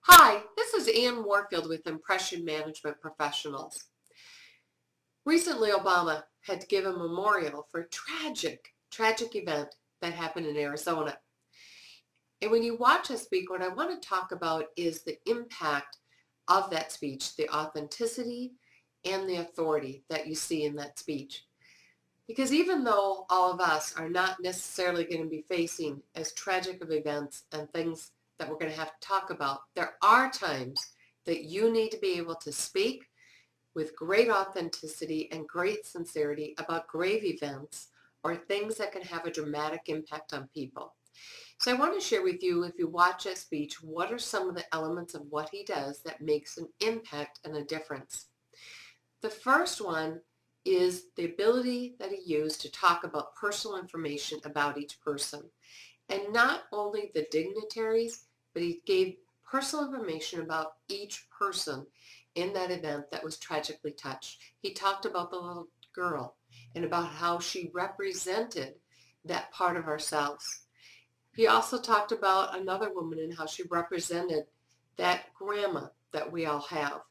Hi, this is Ann Warfield with Impression Management Professionals. Recently, Obama had to give a memorial for a tragic event that happened in Arizona. And when you watch us speak, what I want to talk about is the impact of that speech, the authenticity and the authority that you see in that speech. Because even though all of us are not necessarily going to be facing as tragic of events and things that we're going to have to talk about, there are times that you need to be able to speak with great authenticity and great sincerity about grave events or things that can have a dramatic impact on people. So I want to share with you, if you watch that speech, what are some of the elements of what he does that makes an impact and a difference. The first one is the ability that he used to talk about personal information about each person. And not only the dignitaries, but he gave personal information about each person in that event that was tragically touched. He talked about the little girl and about how she represented that part of ourselves. He also talked about another woman and how she represented that grandma that we all have.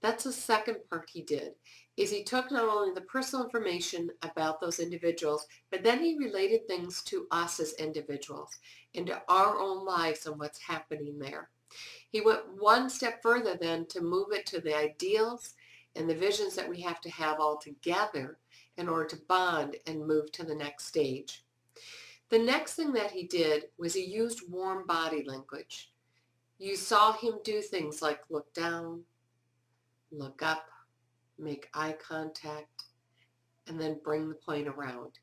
That's the second part he did, is he took not only the personal information about those individuals, but then he related things to us as individuals, into our own lives and what's happening there. He went one step further then to move it to the ideals and the visions that we have to have all together in order to bond and move to the next stage. The next thing that he did was he used warm body language. You saw him do things like look down, look up, make eye contact, and then bring the plane around.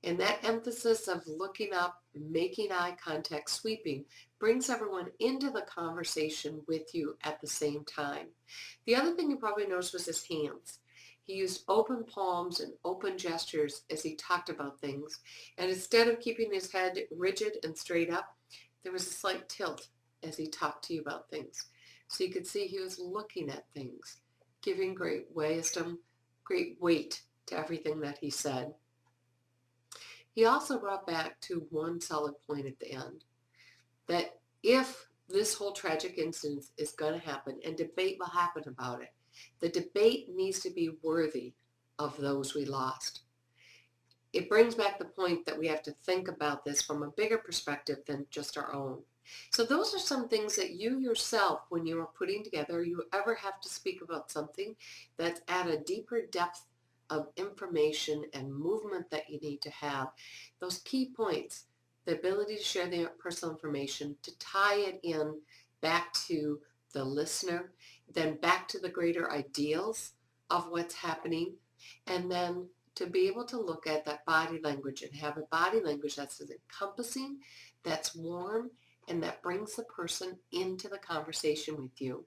And that emphasis of looking up, making eye contact, sweeping, brings everyone into the conversation with you at the same time. The other thing you probably noticed was his hands. He used open palms and open gestures as he talked about things. And instead of keeping his head rigid and straight up, there was a slight tilt as he talked to you about things. So you could see he was looking at things, giving great wisdom, great weight to everything that he said. He also brought back to one solid point at the end, that if this whole tragic incident is going to happen, and debate will happen about it, the debate needs to be worthy of those we lost. It brings back the point that we have to think about this from a bigger perspective than just our own. So those are some things that you yourself, when you are putting together, you ever have to speak about something that's at a deeper depth of information and movement that you need to have. Those key points, the ability to share the personal information, to tie it in back to the listener, then back to the greater ideals of what's happening, and then to be able to look at that body language and have a body language that's encompassing, that's warm, and that brings the person into the conversation with you.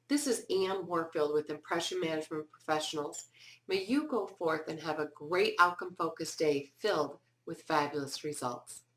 This is Ann Warfield with Impression Management Professionals. May you go forth and have a great outcome-focused day filled with fabulous results.